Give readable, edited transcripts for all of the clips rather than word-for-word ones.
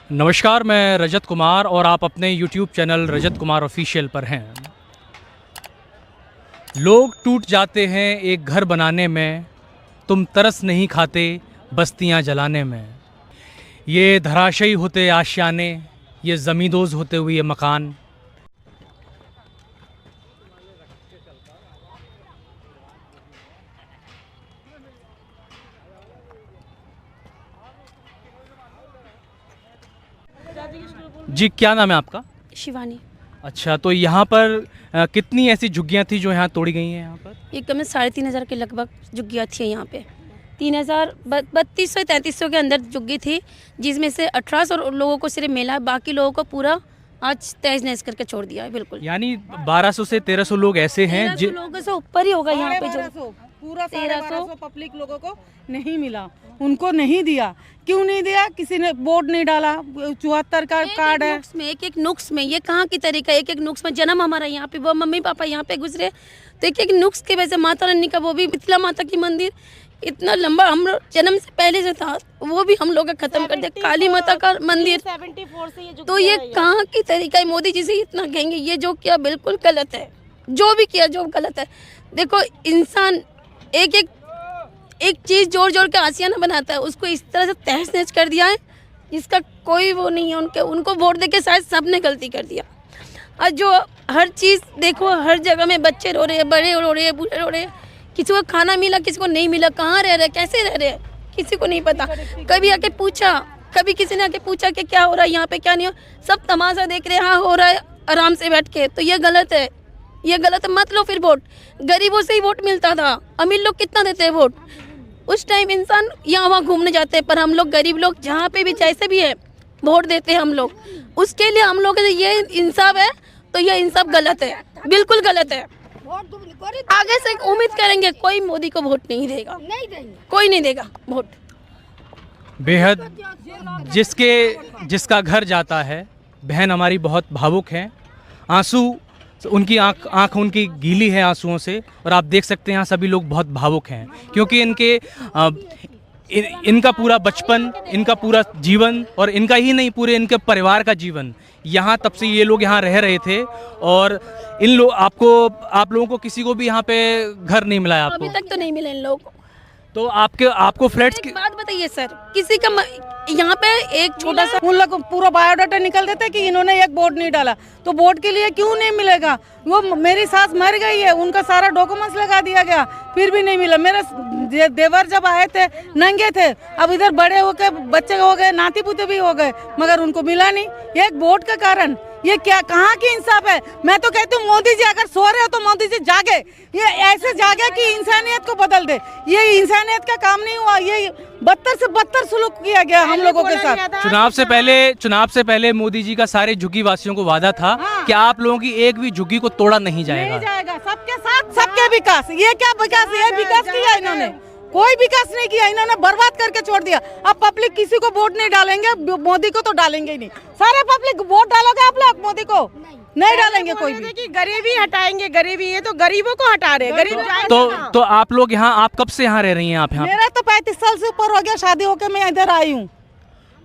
नमस्कार, मैं रजत कुमार और आप अपने YouTube channel Rajat Kumar official पर हैं। लोग टूट जाते हैं एक घर बनाने में, तुम तरस नहीं खाते बस्तियां जलाने में। ये धराशायी होते आशियाने, ये ज़मींदोज़ होते हुए ये मकान। जी, क्या नाम है आपका? शिवानी। अच्छा, तो यहाँ पर कितनी ऐसी झुग्गियाँ थी जो यहाँ तोड़ी गई हैं यहाँ पर? ये कम से 3,500 के लगभग झुग्गियाँ थी यहाँ पे। 3,000 3200-3300 के अंदर झुग्गी थी, जिसमें से 1800 लोगों को सिर्फ मिला, बाकी लोगों को पूरा आज तहस नहस करके छोड़ दिया है। बिल्कुल यानी 1200 से 1300 लोग ऐसे हैं 1300 लोगों से ऊपर ही होगा यहाँ पे जो पूरा 1300 पब्लिक लोगों को नहीं मिला, उनको नहीं दिया। क्यों नहीं दिया? किसी ने बोर्ड नहीं डाला। 74 का कार्ड है। एक नुक्स में ये कहाँ की तरीका, एक नुक्स में जन्म हमारा यहाँ पे, वो मम्मी पापा यहाँ पे गुजरे, तो एक नुक्स की वजह से माता रानी का, वो भी मिथिला माता की मंदिर इतना लंबा हम जन्म से पहले से था, वो भी हम लोग का खत्म कर दिया। काली माता का मंदिर 74 से ये तो ये कहाँ की तरीका है? मोदी जी से इतना कहेंगे, ये जो किया बिल्कुल गलत है, जो भी किया जो गलत है। देखो, इंसान एक चीज़ जोड़ जोड़ के आसियाना बनाता है, उसको इस तरह से तहस नहस कर दिया है, जिसका कोई वो नहीं है। उनको वोट देके शायद सबने गलती कर दिया। और जो हर चीज़ देखो, हर जगह में बच्चे रो रहे हैं, बड़े रो रहे हैं, बूढ़े रो रहे हैं, किसी को खाना मिला, किसी को नहीं मिला, कहाँ रह रहे, कैसे रह रहे, किसी को नहीं पता। कभी आके पूछा, कभी किसी ने आके पूछा कि क्या हो रहा है यहाँ पे, क्या नहीं हो, सब तमाशा देख रहे हैं, हाँ हो रहा है आराम से बैठ के। तो ये गलत है, ये गलत है। मत लो फिर वोट। गरीबों से ही वोट मिलता था, अमीर लोग कितना देते हैं वोट? उस टाइम इंसान यहाँ वहाँ घूमने जाते हैं, पर हम लोग गरीब लोग जहाँ पे भी जैसे भी है वोट देते हैं हम लोग। उसके लिए हम लोग ये इंसाफ है, तो ये इंसाफ गलत है, बिल्कुल गलत है। आगे से उम्मीद करेंगे कोई मोदी को वोट नहीं देगा, नहीं देंगे, कोई नहीं देगा वोट। बेहद जिसका घर जाता है, बहन हमारी बहुत भावुक हैं, आंसू उनकी आँख उनकी गीली है आंसुओं से, और आप देख सकते हैं यहाँ सभी लोग बहुत भावुक हैं, क्योंकि इनका पूरा बचपन, इनका पूरा जीवन, और इनका ही नहीं पूरे इनके परिवार का जीवन, यहाँ तब से ये लोग यहाँ रह रहे थे, और आप लोगों को किसी को भी यहाँ पे घर नहीं मिला है आपको? अभी तक तो नहीं मिले इन लोगों को। तो आपको फ्लैट्स की बात बताइए सर, किसी का यहाँ पे एक छोटा सा उन लोग पूरा बायोडाटा निकल देता है कि इन्होंने एक बोर्ड नहीं डाला, तो बोर्ड के लिए क्यों नहीं मिलेगा? वो मेरी सास मर गई है, उनका सारा डॉक्यूमेंट्स लगा दिया गया, फिर भी नहीं मिला। मेरे देवर जब आए थे नंगे थे, अब इधर बड़े हो गए, बच्चे हो गए, नाती पुते भी हो गए, मगर उनको मिला नहीं, एक बोर्ड के कारण। ये क्या, कहाँ की इंसाफ है? मैं तो कहती हूँ मोदी जी अगर सो रहे हो तो मोदी जी जागे, ये ऐसे जागे कि इंसानियत को बदल दे। ये इंसानियत का काम नहीं हुआ, ये बदतर से बदतर सुलूक किया गया हम लोगों के साथ। चुनाव से पहले मोदी जी का सारे झुग्गी वासियों को वादा था कि आप लोगों की एक भी झुग्गी को तोड़ा नहीं जाएगा। नहीं जाएगा, सबके साथ सबके विकास। ये क्या विकास? ये विकास किया इन्होंने? कोई विकास नहीं किया, इन्होंने बर्बाद करके छोड़ दिया। अब पब्लिक किसी को वोट नहीं डालेंगे, मोदी को तो डालेंगे ही नहीं। सारे पब्लिक वोट डालोगे आप लोग मोदी को? नहीं डालेंगे कोई भी। कि गरीबी हटाएंगे, गरीबी है तो गरीबों को हटा रहे, गरीब तो आप लोग यहाँ, आप कब से यहाँ रह रही हैं? आप यहाँ? मेरा तो 35 साल से ऊपर हो गया, शादी होके मैं इधर आई हूँ।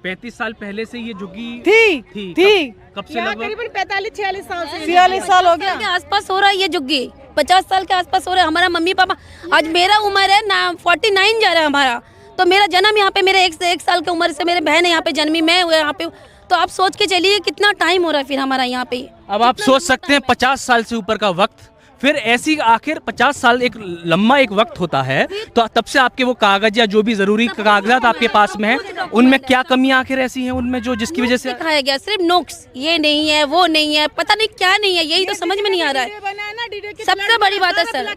35 साल पहले से ये झुग्गी थी। कब से? लगभग 45-46 साल से 46 साल हो गया के आसपास हो रहा है ये झुग्गी, 50 साल के आसपास हो रहा है। हमारा मम्मी पापा, आज मेरा उम्र है ना 49 जा रहा है हमारा, तो मेरा जन्म यहाँ पे, मेरे 1 साल की उम्र से मेरे बहन है यहाँ पे जन्मी, मैं यहाँ पे, तो आप सोच के चलिए कितना टाइम हो रहा है फिर हमारा यहाँ पे। अब आप सोच सकते हैं 50 साल से ऊपर का वक्त, फिर ऐसी आखिर 50 साल एक लंबा एक वक्त होता है, तो तब से आपके वो कागज या जो भी जरूरी कागजात आपके पास में है, उनमें क्या कमियां आखिर ऐसी हैं उनमें जो जिसकी वजह से दिखाया गया? सिर्फ नुक्स, ये नहीं है, वो नहीं है, पता नहीं क्या नहीं है, यही तो समझ में नहीं आ रहा है। सबसे बड़ी बात है सर,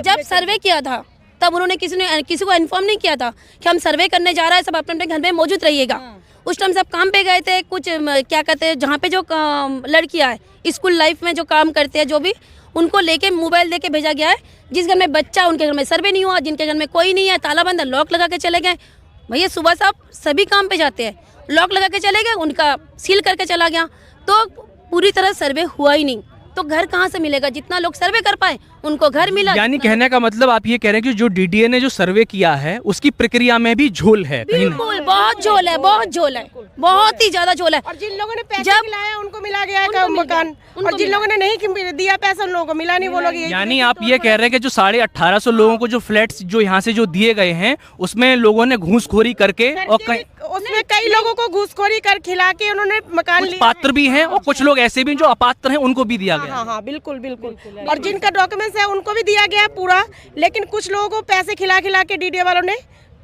जब सर्वे किया था तब उन्होंने किसी को इन्फॉर्म नहीं किया था कि हम सर्वे करने जा रहे हैं, सब अपने अपने घर में मौजूद रहिएगा। उस टाइम सब काम पे गए थे, कुछ क्या कहते हैं, जहाँ पे जो लड़कियाँ है स्कूल लाइफ में जो काम करते हैं, जो भी उनको लेके मोबाइल देके भेजा गया है। जिस घर में बच्चा, उनके घर में सर्वे नहीं हुआ, जिनके घर में कोई नहीं है, ताला बंद, लॉक लगा के चले गए। भैया सुबह साहब सभी काम पे जाते हैं, लॉक लगा के चले गए, उनका सील करके चला गया, तो पूरी तरह सर्वे हुआ ही नहीं। तो घर कहाँ से मिलेगा? जितना लोग सर्वे कर पाए उनको घर मिला। यानी कहने का मतलब आप ये कह रहे हैं कि जो डीडीए ने जो सर्वे किया है उसकी प्रक्रिया में भी झोल है कहीं ना बिल्कुल बहुत झोल है, बहुत झोल है, बहुत ही ज्यादा झोल है। और जिन लोगों ने पैसे जब- खिलाया उनको मिला गया है मकान, और जिन लोगों ने नहीं दिया पैसा उन लोगों को मिला नहीं। वो लोग यही यानी आप ये कह रहे हैं कि जो 1850 लोगों को जो फ्लैट्स जो यहाँ से जो दिए गए हैं उसमें लोगों ने घूसखोरी करके और उसमें कई लोगों को घूसखोरी कर खिला के उन्होंने मकान कुछ लिया। पात्र भी हैं और कुछ लोग ऐसे भी हैं जो अपात्र हैं, उनको भी दिया गया हाँ हाँ बिल्कुल बिल्कुल। और जिनका डॉक्यूमेंट्स है उनको भी दिया गया है पूरा, लेकिन कुछ लोगों को पैसे खिला खिला के डीडीए वालों ने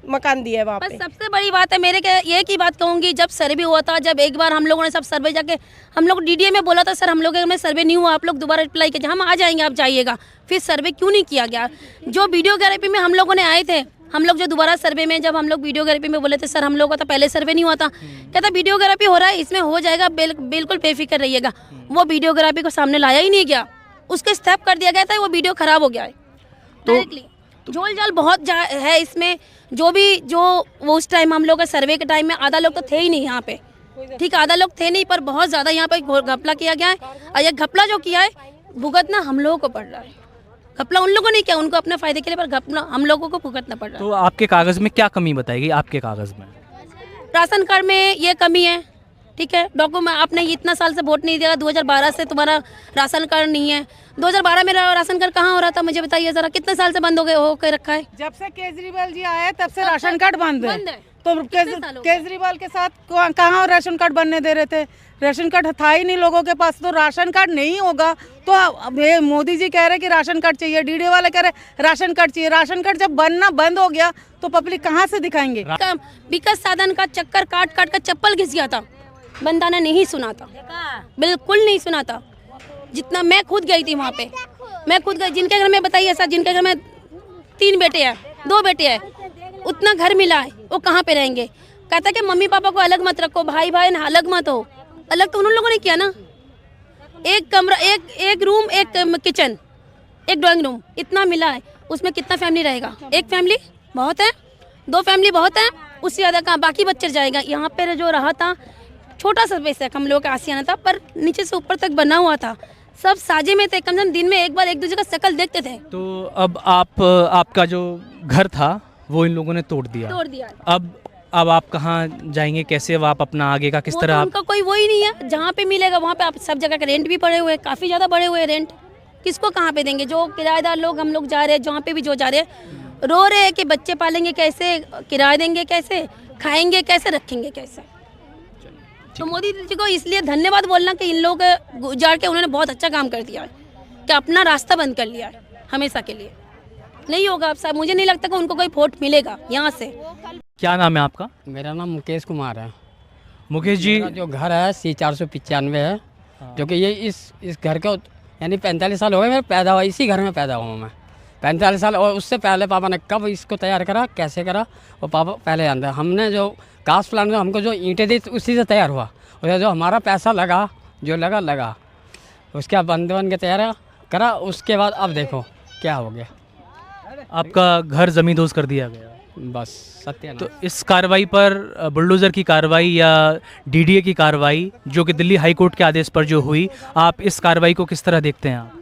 मकान दिया है वहाँ बस पे। सबसे बड़ी बात है मेरे ये की बात कहूंगी, जब सर्वे हुआ था, जब एक बार हम लोगों ने सब सर्वे जाके हम लोग डीडीए में बोला था सर हम लोग में सर्वे नहीं हुआ, आप लोग दोबारा अप्लाई कीजिए, हम आ जाएंगे आप जाइएगा। फिर सर्वे क्यों नहीं किया गया? जो वीडियोग्राफी में हम लोगों ने आए थे, हम लोग जो दोबारा सर्वे में जब हम लोग वीडियोग्राफी में बोले थे सर हम लोग का तो पहले सर्वे नहीं हुआ था, कहता वीडियोग्राफी हो रहा है इसमें हो जाएगा, बिल्कुल बेफिक्र रहिएगा। वो वीडियोग्राफी को सामने लाया ही नहीं गया, उसके स्टेप कर दिया गया था, वो वीडियो खराब हो गया है डायरेक्टली। झोल झाल बहुत है इसमें। जो वो उस टाइम हम लोग का सर्वे के टाइम में आधा लोग तो थे ही नहीं यहाँ पे, ठीक है, आधा लोग थे नहीं, पर बहुत ज़्यादा यहाँ पे घपला किया गया है। और ये घपला जो किया है भुगतना हम लोगों को पड़ रहा है। घपला उन लोगों ने किया उनको अपने फायदे के लिए, पर घपला हम लोगों को भुगतना पड़ रहा है। तो आपके कागज में क्या कमी बताएगी? आपके कागज में राशन कार्ड में ये कमी है, ठीक है। डॉक्यूमेंट आपने इतना साल से वोट नहीं दिया, 2012 से तुम्हारा राशन कार्ड नहीं है। 2012 में राशन कार्ड कहाँ हो रहा था मुझे बताइए जरा, कितने साल से बंद हो के रखा है? जब से केजरीवाल जी आए तब से राशन कार्ड बंद है। तो केजरीवाल के साथ कहाँ राशन कार्ड बनने दे रहे थे? राशन कार्ड था ही नहीं लोगों के पास, तो राशन कार्ड नहीं होगा तो अब ये मोदी जी कह रहे कि राशन कार्ड चाहिए, डीडी वाले कह रहे राशन कार्ड चाहिए। राशन कार्ड जब बनना बंद हो गया तो पब्लिक कहाँ से दिखाएंगे? विकास साधन का चक्कर काट काट कर चप्पल घिस गया था, बंदा ने नहीं सुना था, बिल्कुल नहीं सुना था। जितना मैं खुद गई थी वहाँ पे, मैं खुद गई, जिनके घर में बताइए सर, जिनके घर में 3 बेटे हैं 2 बेटे हैं, उतना घर मिला है, वो कहाँ पे रहेंगे? कहता कि मम्मी पापा को अलग मत रखो, भाई भाई अलग मत हो। अलग तो उन लोगों ने किया ना, एक कमरा, एक रूम, एक किचन, एक ड्राइंग रूम, इतना मिला है। उसमें कितना फैमिली रहेगा? एक फैमिली बहुत है, 2 फैमिली बहुत है, उससे ज़्यादा कहाँ बाकी बच्चे जाएगा। यहाँ पे जो रहा था छोटा सा बेशक हम लोग का आसियाना था, पर नीचे से ऊपर तक बना हुआ था, सब साजे में थे, कम से कम दिन में एक बार एक दूसरे का शक्ल देखते थे। तो अब आपका जो घर था वो इन लोगों ने तोड़ दिया। अब आप कहाँ जाएंगे? कैसे अब आप अपना आगे का किस वो तरह तो आप उनका कोई वही नहीं है, जहाँ पे मिलेगा वहाँ पे। आप सब जगह का रेंट भी बढ़े हुए हैं, काफ़ी ज़्यादा बढ़े हुए हैं रेंट, किसको कहाँ पे देंगे? जो किराएदार लोग हम लोग जा रहे हैं, जहाँ पे भी जो जा रहे हैं, रो रहे हैं कि बच्चे पालेंगे कैसे, किराया देंगे कैसे, खाएंगे कैसे, रखेंगे कैसे। तो मोदी जी को इसलिए धन्यवाद बोलना कि इन लोग गुजार के उन्होंने बहुत अच्छा काम कर दिया है कि अपना रास्ता बंद कर लिया है हमेशा के लिए। नहीं होगा अब साहब, मुझे नहीं लगता कि उनको कोई वोट मिलेगा यहाँ से। क्या नाम है आपका? मेरा नाम मुकेश कुमार है। मुकेश जी, मेरा जो घर है C495 है, जो कि ये इस घर को यानी 45 साल हो गए मेरे पैदा हुआ, इसी घर में पैदा हुआ मैं 45 साल। और उससे पहले पापा ने कब इसको तैयार करा, कैसे करा, वो पापा पहले जानते हैं। हमने जो कास्ट प्लान में हमको जो ईंटें दी उसी से तैयार हुआ, और जो हमारा पैसा लगा, जो लगा उसके बाद बन के तैयार करा। उसके बाद अब देखो क्या हो गया, आपका घर जमींदोज कर दिया गया। बस सत्यानाश। तो इस कार्रवाई पर बुलडोज़र की कार्रवाई या डीडीए की कार्रवाई जो कि दिल्ली हाई कोर्ट के आदेश पर जो हुई, आप इस कार्रवाई को किस तरह देखते हैं आप?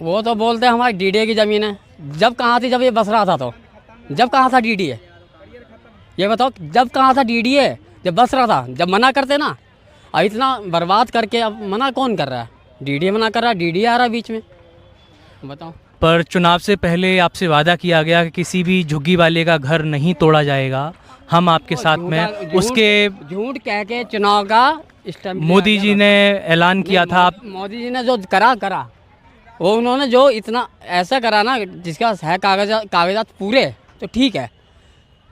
वो तो बोलते हैं हमारी डीडीए की ज़मीन है। जब कहाँ थी जब ये बस रहा था? तो जब कहाँ था डीडीए? ये बताओ, जब कहाँ था डीडीए? जब बस रहा था, जब मना करते ना। अब इतना बर्बाद करके अब मना कौन कर रहा है? डीडीए मना कर रहा है, डीडीए आ रहा है बीच में, बताओ। पर चुनाव से पहले आपसे वादा किया गया कि किसी भी झुग्गी वाले का घर नहीं तोड़ा जाएगा, हम आपके साथ में। उसके झूठ कह के चुनाव का स्टैम्प मोदी जी ने ऐलान किया था। आप मोदी जी ने जो करा वो उन्होंने जो इतना ऐसा करा ना, जिसका है कागजात पूरे तो ठीक है,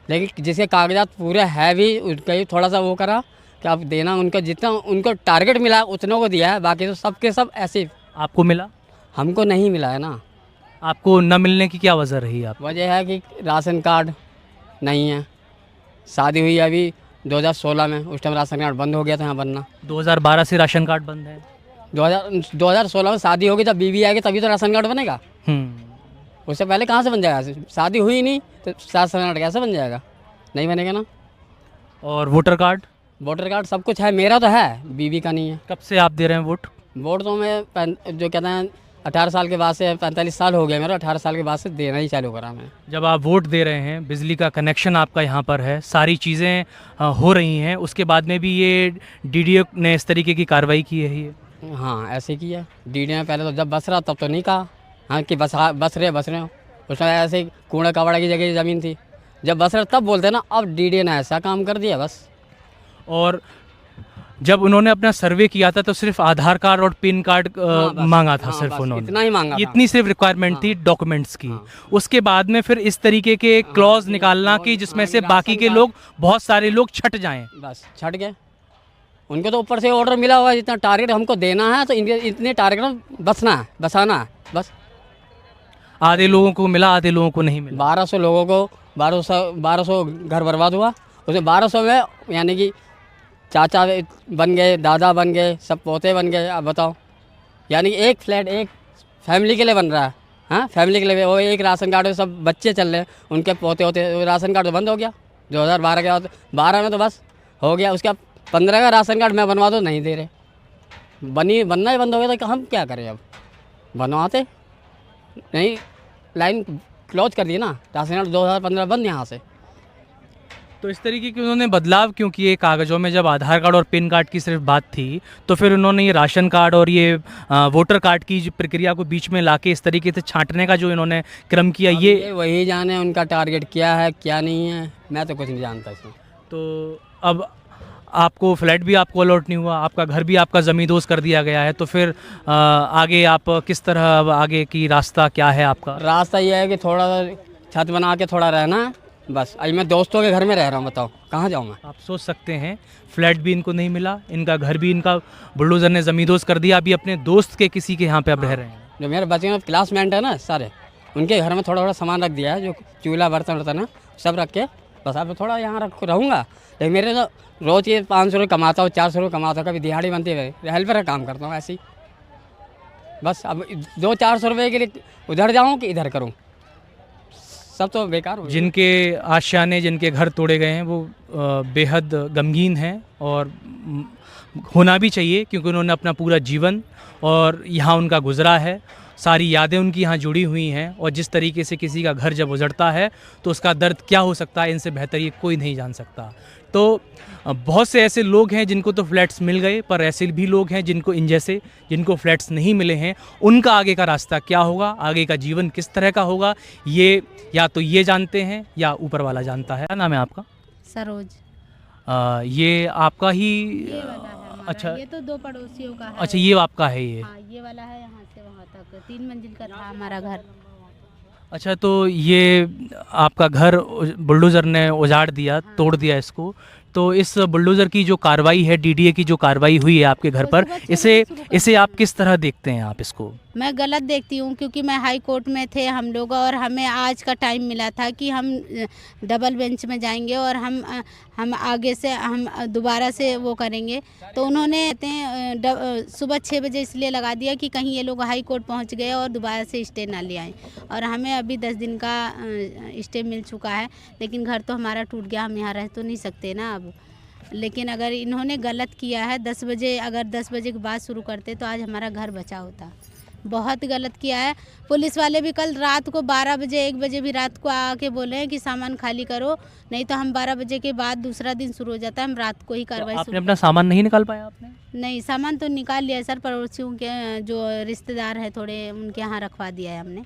लेकिन जिसके कागजात पूरे है भी उसका ही थोड़ा सा वो करा कि आप देना उनको, जितना उनको टारगेट मिला उतनों को दिया है, बाकी तो सबके सब ऐसे। आपको मिला? हमको नहीं मिला है ना। आपको न मिलने की क्या वजह रही? आप वजह है कि राशन कार्ड नहीं है। शादी हुई अभी 2016 में, उस टाइम राशन कार्ड बंद हो गया था यहाँ बनना। 2012 से राशन कार्ड बंद है। 2016 में शादी होगी, तब बीवी आएगी, तभी तो राशन कार्ड बनेगा। उससे पहले कहाँ से बन जाएगा? शादी हुई नहीं तो राशन कार्ड कैसे बन जाएगा? नहीं बनेगा ना। और वोटर कार्ड? वोटर कार्ड सब कुछ है, मेरा तो है, बीवी का नहीं है। कब से आप दे रहे हैं वोट? वोट तो मैं जो कहते हैं 18 साल के बाद से 45 साल हो गया मेरा, 18 साल के बाद से देना ही चालू करा मैं। जब आप वोट दे रहे हैं, बिजली का कनेक्शन आपका यहाँ पर है, सारी चीज़ें हो रही हैं, उसके बाद में भी ये डीडीए ने इस तरीके की कार्रवाई की है ये? हाँ ऐसे किया डीडी ने। पहले तो जब बस रहा तब तो नहीं कहा हाँ कि बस रहे हो। उसमें ऐसे ही कूड़ा कबाड़ा की जगह ज़मीन थी, जब बस रहा तब बोलते ना। अब डीडी ने ऐसा काम कर दिया बस। और जब उन्होंने अपना सर्वे किया था तो सिर्फ आधार कार्ड और पिन कार्ड मांगा था, सिर्फ बस उन्होंने इतना ही मांगा था। इतनी सिर्फ रिक्वायरमेंट थी डॉक्यूमेंट्स की। उसके बाद में फिर इस तरीके के क्लॉज निकालना कि जिसमें से बाकी के लोग, बहुत सारे लोग छट जाएं। बस छट गए। उनको तो ऊपर से ऑर्डर मिला हुआ है, जितना टारगेट हमको देना है तो इतने टारगेट में बसाना है बस। आधे लोगों को मिला, आधे लोगों को नहीं मिला। 1200 लोगों को 1200 घर बर्बाद हुआ। उसमें 1200 में यानी कि चाचा बन गए, दादा बन गए, सब पोते बन गए। अब बताओ, यानी एक फ्लैट एक फैमिली के लिए बन रहा है। हाँ फैमिली के लिए वो एक राशन कार्ड में सब बच्चे चल रहे हैं, उनके पोते होते। राशन कार्ड तो बंद हो गया 2012 के बाद। 12 में तो बस हो गया। उसका 15 का राशन कार्ड मैं बनवा दूँ, नहीं दे रहे। बनना ही बंद हो गया तो हम क्या करें? अब बनवाते नहीं, लाइन क्लोज कर दी ना। राशन कार्ड 2015 बंद यहाँ से। तो इस तरीके के उन्होंने बदलाव क्यों किए कागज़ों में? जब आधार कार्ड और पिन कार्ड की सिर्फ बात थी तो फिर उन्होंने ये राशन कार्ड और ये वोटर कार्ड की जो प्रक्रिया को बीच में लाके इस तरीके से छांटने का जो इन्होंने क्रम किया, ये वही जाने उनका टारगेट क्या है क्या नहीं है, मैं तो कुछ नहीं जानता इसमें। तो अब आपको फ्लैट भी आपको अलॉट नहीं हुआ, आपका घर भी आपका ज़मींदोज़ कर दिया गया है, तो फिर आगे आप किस तरह, अब आगे की रास्ता क्या है आपका? रास्ता ये है कि थोड़ा छत बना के थोड़ा रहना है बस। अभी मैं दोस्तों के घर में रह रहा हूँ, बताओ कहाँ जाऊँ मैं? आप सोच सकते हैं, फ्लैट भी इनको नहीं मिला, इनका घर भी इनका बुलडोज़र ने ज़मींदोज़ कर दिया। अभी अपने दोस्त के किसी के यहाँ पे अब रह रहे हैं। जो मेरे बच्चे में क्लासमेट है ना सारे, उनके घर में थोड़ा थोड़ा सामान रख दिया है, जो चूल्हा बर्तन वर्तन है सब रख के बस। अब थोड़ा यहाँ रहूँगा। लेकिन मेरे तो रोज़ ये 500 रुपये कमाता हूँ, 400 रुपये कमाता हूँ, कभी दिहाड़ी बनती है, हेल्पर का काम करता हूँ ऐसे ही बस। अब 200-400 रुपये के लिए उधर जाऊँ कि इधर करूँ, सब तो बेकार हो। जिनके आशियाने, जिनके घर तोड़े गए हैं, वो बेहद गमगीन हैं और होना भी चाहिए, क्योंकि उन्होंने अपना पूरा जीवन और यहाँ उनका गुजरा है, सारी यादें उनकी यहाँ जुड़ी हुई हैं। और जिस तरीके से किसी का घर जब उजड़ता है तो उसका दर्द क्या हो सकता है, इनसे बेहतर ये कोई नहीं जान सकता। तो बहुत से ऐसे लोग हैं जिनको तो फ्लैट्स मिल गए, पर ऐसे भी लोग हैं जिनको इन जैसे जिनको फ्लैट्स नहीं मिले हैं, उनका आगे का रास्ता क्या होगा, आगे का जीवन किस तरह का होगा, ये या तो ये जानते हैं या ऊपर वाला जानता है। क्या नाम है आपका? सरोज। ये आपका ही? ये वाला है हमारा। अच्छा, ये तो 2 पड़ोसियों का है। अच्छा ये आपका है ये? हाँ ये वाला है, यहाँ से वहाँ तक 3 मंजिल का था हमारा घर। अच्छा, तो ये आपका घर बुलडोज़र ने उजाड़ दिया, तोड़ दिया इसको। तो इस बुलडोज़र की जो कार्रवाई है, डीडीए की जो कार्रवाई हुई है आपके घर पर, इसे आप किस तरह देखते हैं आप इसको? मैं गलत देखती हूँ, क्योंकि मैं हाई कोर्ट में थे हम लोग, और हमें आज का टाइम मिला था कि हम डबल बेंच में जाएंगे और हम आगे से हम दोबारा से वो करेंगे। तो उन्होंने सुबह 6 बजे इसलिए लगा दिया कि कहीं ये लोग हाई कोर्ट पहुँच गए और दोबारा से स्टे ना ले आएँ। और हमें अभी 10 दिन का स्टे मिल चुका है, लेकिन घर तो हमारा टूट गया, हम यहाँ रह तो नहीं सकते ना अब। लेकिन अगर इन्होंने गलत किया है, 10 बजे अगर 10 बजे के बाद शुरू करते तो आज हमारा घर बचा होता। बहुत गलत किया है। पुलिस वाले भी कल रात को 12 बजे 1 बजे भी रात को आके बोले हैं कि सामान खाली करो, नहीं तो हम 12 बजे के बाद दूसरा दिन शुरू हो जाता है, हम रात को ही कार्रवाई। तो आपने अपना सामान नहीं निकाल पाया आपने? नहीं, सामान तो निकाल लिया सर, पड़ोसियों के जो रिश्तेदार हैं थोड़े, उनके यहाँ रखवा दिया है हमने।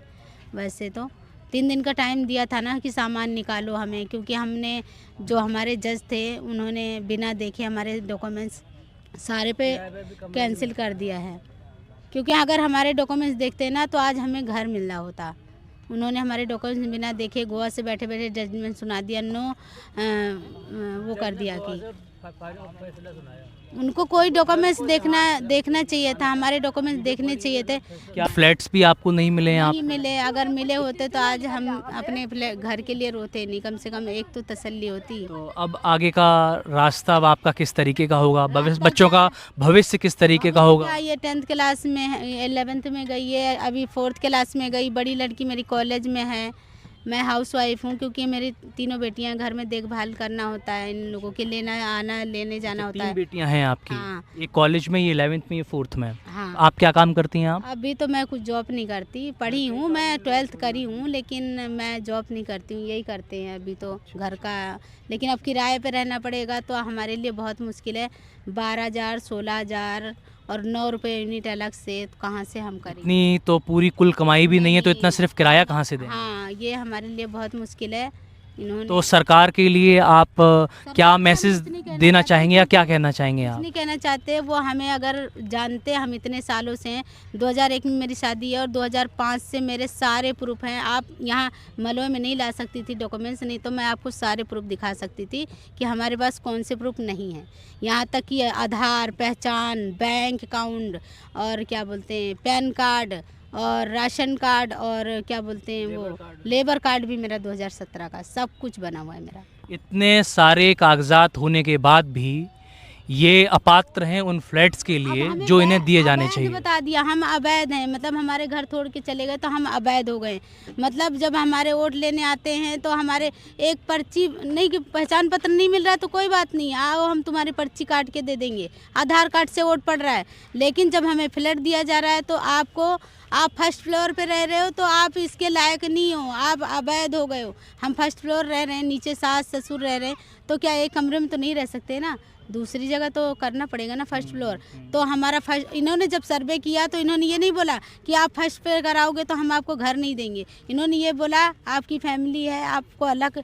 वैसे तो 3 दिन का टाइम दिया था ना कि सामान निकालो हमें, क्योंकि हमने जो हमारे जज थे उन्होंने बिना देखे हमारे डॉक्यूमेंट्स सारे पे कैंसिल कर दिया है। क्योंकि अगर हमारे डॉक्यूमेंट्स देखते ना तो आज हमें घर मिलना होता। उन्होंने हमारे डॉक्यूमेंट्स बिना देखे गोवा से बैठे बैठे जजमेंट सुना दिया, वो कर दिया कि उनको कोई डॉक्यूमेंट्स देखना चाहिए था, हमारे डॉक्यूमेंट्स देखने चाहिए थे। क्या फ्लैट्स भी आपको नहीं मिले हैं? नहीं मिले, अगर मिले होते तो आज हम अपने घर के लिए रोते नहीं, कम से कम एक तो तसल्ली होती। तो अब आगे का रास्ता अब आपका किस तरीके का होगा? बच्चों का भविष्य किस तरीके का होगा? ये 10th क्लास में है, 11th में गई है, अभी 4th क्लास में गई। बड़ी लड़की मेरी कॉलेज में है। मैं हाउसवाइफ हूँ, क्योंकि मेरी तीनों बेटियां घर में देखभाल करना होता है, इन लोगों के लेना आना लेने जाना होता है। 3 बेटियां हैं आपकी? हाँ। एक कॉलेज में, ये 11th में, ये 4th में। हाँ। आप क्या काम करती हैं आप? अभी तो मैं कुछ जॉब नहीं करती, पढ़ी हूँ, मैं 12th करी हूँ, लेकिन मैं जॉब नहीं करती हूँ, यही करते हैं अभी तो घर का। लेकिन अब किराए पे रहना पड़ेगा तो हमारे लिए बहुत मुश्किल है। 12,000, 16,000 और 9 रुपये यूनिट अलग से, तो कहाँ से हम करेंगे? इतनी तो पूरी कुल कमाई भी नहीं है, तो इतना सिर्फ किराया कहाँ से दें? हाँ, ये हमारे लिए बहुत मुश्किल है। इन्होंने तो सरकार के लिए आप क्या को मैसेज कुछ नहीं कहना देना चाहते, चाहेंगे या क्या कहना चाहेंगे कुछ आप? नहीं कहना चाहते। वो हमें अगर जानते, हम इतने सालों से हैं, 2001 में मेरी शादी है और 2005 से मेरे सारे प्रूफ हैं। आप यहाँ मलबे में नहीं ला सकती थी डॉक्यूमेंट्स, नहीं तो मैं आपको सारे प्रूफ दिखा सकती थी कि हमारे पास कौन से प्रूफ नहीं है। यहाँ तक कि आधार, पहचान, बैंक अकाउंट और क्या बोलते हैं पैन कार्ड और राशन कार्ड और क्या बोलते हैं वो लेबर कार्ड भी मेरा 2017 का सब कुछ बना हुआ है मेरा। इतने सारे कागजात होने के बाद भी ये अपात्र हैं उन फ्लैट्स के लिए अब हमें जो इन्हें दिए जाने अवैध चाहिए। बता दिया, हम अवैध हैं, मतलब हमारे घर छोड़ के चले गए तो हम अवैध हो गए। मतलब जब हमारे वोट लेने आते हैं तो हमारे एक पर्ची नहीं, कि पहचान पत्र नहीं मिल रहा है तो कोई बात नहीं, आओ हम तुम्हारी पर्ची काट के दे देंगे, आधार कार्ड से वोट पड़ रहा है। लेकिन जब हमें फ्लैट दिया जा रहा है तो आप फर्स्ट फ्लोर पे रह रहे हो तो आप इसके लायक नहीं हो, आप अवैध हो गए हो। हम फर्स्ट फ्लोर रह रहे हैं, नीचे सास ससुर रह रहे हैं, तो क्या एक कमरे में तो नहीं रह सकते ना, दूसरी जगह तो करना पड़ेगा ना फर्स्ट फ्लोर। तो हमारा फर्स्ट, इन्होंने जब सर्वे किया तो इन्होंने ये नहीं बोला कि आप फर्स्ट पे कराओगे तो हम आपको घर नहीं देंगे। इन्होंने ये बोला आपकी फैमिली है, आपको अलग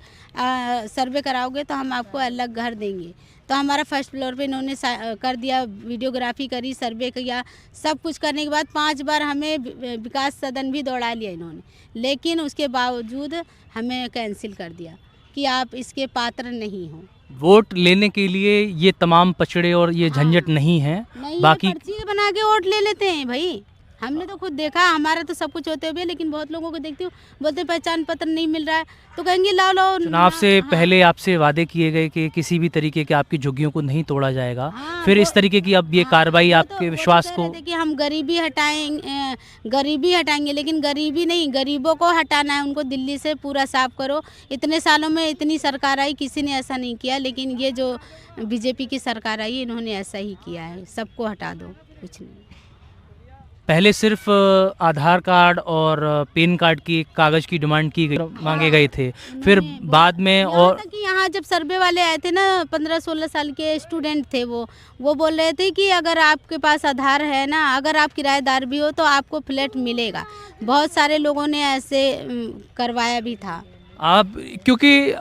सर्वे कराओगे तो हम आपको अलग घर देंगे। तो हमारा फर्स्ट फ्लोर पे इन्होंने कर दिया, वीडियोग्राफी करी, सर्वे किया, सब कुछ करने के बाद 5 बार हमें विकास सदन भी दौड़ा लिया इन्होंने, लेकिन उसके बावजूद हमें कैंसिल कर दिया कि आप इसके पात्र नहीं हो। वोट लेने के लिए ये तमाम पचड़े और ये झंझट नहीं है। नहीं, बाकी ये पर्ची बना के वोट ले लेते हैं भाई, हमने तो खुद देखा, हमारा तो सब कुछ होते हुए, लेकिन बहुत लोगों को देखती हूँ बोलते हैं पहचान पत्र नहीं मिल रहा है, तो कहेंगे लाओ लाओ। चुनाव से हाँ, पहले आपसे वादे किए गए कि किसी भी तरीके के आपकी झुग्गियों को नहीं तोड़ा जाएगा, हाँ, फिर इस तरीके की अब ये हाँ, कार्रवाई वो आपके तो विश्वास कह को रहे थे कि हम गरीबी हटाएंगे, लेकिन गरीबी नहीं, गरीबों को हटाना है, उनको दिल्ली से पूरा साफ करो। इतने सालों में इतनी सरकार आई, किसी ने ऐसा नहीं किया, लेकिन ये जो बीजेपी की सरकार आई इन्होंने ऐसा ही किया है, सबको हटा दो, कुछ नहीं। पहले सिर्फ आधार कार्ड और पैन कार्ड की कागज की डिमांड की गई, मांगे गए थे, फिर उन्होंने बाद में यहाँ और तक कि यहाँ जब सर्वे वाले आए थे ना, 15-16 साल के स्टूडेंट थे, वो बोल रहे थे कि अगर आपके पास आधार है ना, अगर आप किराएदार भी हो तो आपको फ्लैट मिलेगा। बहुत सारे लोगों ने ऐसे करवाया भी था। आप, क्योंकि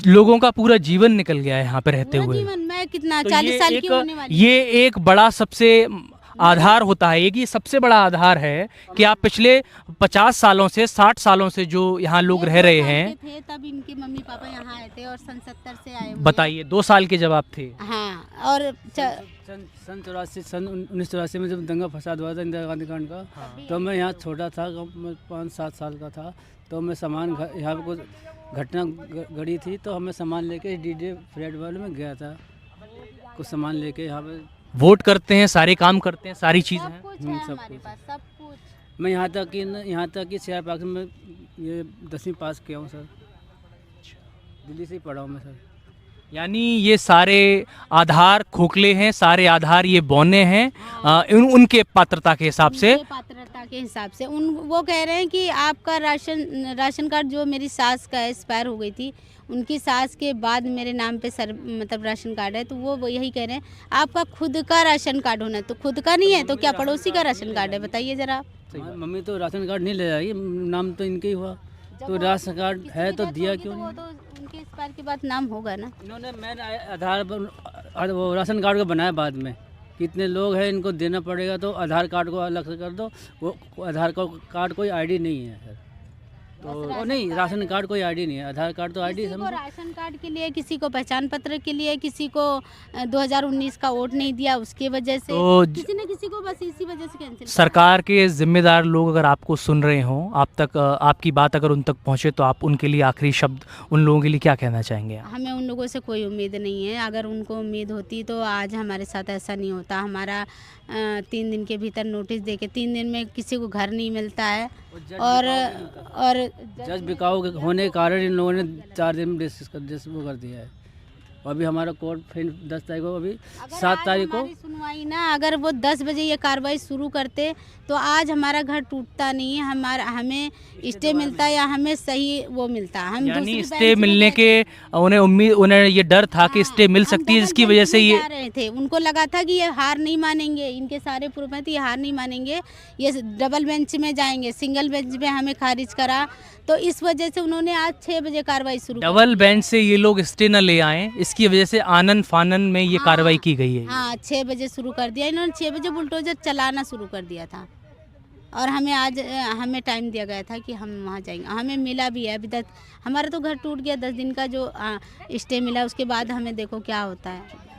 लोगों का पूरा जीवन निकल गया है यहाँ पे रहते पूरा हुए, जीवन, मैं कितना तो 40 साल की होने वाली हूँ। ये एक बड़ा सबसे आधार होता है, ये सबसे बड़ा आधार है कि आप पिछले 50 सालों से 60 सालों से जो यहाँ लोग रह रहे हैं। थे तब इनके मम्मी पापा यहाँ आए थे और सन 70 से आए हुए हैं। बताइए, 2 साल के जब आप थे। हाँ, और सन 1984 में जब दंगा फसाद हुआ था इंदिरा गांधी कांड का, तो मैं यहाँ छोटा था, 5-7 साल का था, तो मैं सामान यहाँ पे कुछ घटना घड़ी थी, तो हमें सामान लेके डीजे फ्लैट वाले में गया था, कुछ सामान लेके यहाँ पे। वोट करते हैं, सारे काम करते हैं, सारी चीज़ सब हैं। कुछ है सब हमारे कुछ। पास, सब कुछ। मैं यहाँ तक कि CR पार्क में ये 10वीं पास किया हूँ सर, दिल्ली से ही पढ़ा हूँ मैं सर। यानी ये सारे आधार खोखले हैं, सारे आधार ये बौने हैं उनके पात्रता के हिसाब से। उनके पात्रता के हिसाब से वो कह रहे हैं कि आपका राशन कार्ड, जो मेरी सास का एक्सपायर हो गई थी, उनकी सास के बाद मेरे नाम पे मतलब राशन कार्ड है, तो वो यही कह रहे हैं आपका खुद का राशन कार्ड होना है। तो खुद का नहीं है तो क्या पड़ोसी का राशन कार्ड है, बताइए जरा आप। मम्मी तो राशन कार्ड नहीं ले आई, नाम तो इनके ही हुआ, तो राशन कार्ड है तो दिया क्यों नहीं? वो तो उनके एक्सपायर के बाद नाम होगा ना। मैंने आधार पर वो राशन कार्ड को बनाया बाद में, कितने लोग हैं इनको देना पड़ेगा, तो आधार कार्ड को अलग से कर दो। वो आधार कार्ड कोई आईडी नहीं है सर, तो नहीं, राशन कार्ड कोई आईडी नहीं है, आधार कार्ड तो आईडी किसी को राशन कार्ड के लिए, किसी को पहचान पत्र के लिए, किसी को 2019 का वोट नहीं दिया उसकी वजह से, तो किसी न किसी को बस इसी वजह से कैंसिल। सरकार के जिम्मेदार लोग अगर आपको सुन रहे हों, आप तक आपकी बात अगर उन तक पहुंचे, तो आप उनके लिए आखिरी शब्द उन लोगों के लिए क्या कहना चाहेंगे? हमें उन लोगों से कोई उम्मीद नहीं है, अगर उनको उम्मीद होती तो आज हमारे साथ ऐसा नहीं होता। हमारा 3 दिन के भीतर नोटिस देके 3 दिन में किसी को घर नहीं मिलता है, और जज बिकाऊ होने के कारण इन लोगों ने 4 दिन में वो कर दिया है। और अभी हमारा कोर्ट फिर 10 तारीख को, अभी 7 तारीख को सुनवाई ना, अगर वो 10 बजे ये कार्रवाई शुरू करते तो आज हमारा घर टूटता नहीं, हमारा हमें स्टे मिलता या हमें सही वो मिलता। हम यानी दूसरी स्टे बेंच में मिलने बैठे- के उन्हें ये डर था कि स्टे मिल हम सकती है, डबल जिसकी बेंच वजह से में ये जा रहे थे। उनको लगा था कि ये हार नहीं मानेंगे, इनके सारे प्रूफ हैं तो ये हार नहीं मानेंगे, ये डबल बेंच में जाएंगे। सिंगल बेंच में हमें खारिज करा, तो इस वजह से उन्होंने आज 6 बजे कार्रवाई शुरू कर डबल बेंच से ये लोग स्टे न ले आए, इसकी वजह से आनन फानन में ये हाँ। कार्रवाई की गई है। हाँ 6 बजे शुरू कर दिया इन्होंने, 6 बजे बुलडोजर चलाना शुरू कर दिया था। और हमें आज हमें टाइम दिया गया था कि हम वहाँ जाएंगे, हमें मिला भी है। अभी तक हमारा तो घर टूट गया, 10 दिन का जो स्टे मिला, उसके बाद हमें देखो क्या होता है।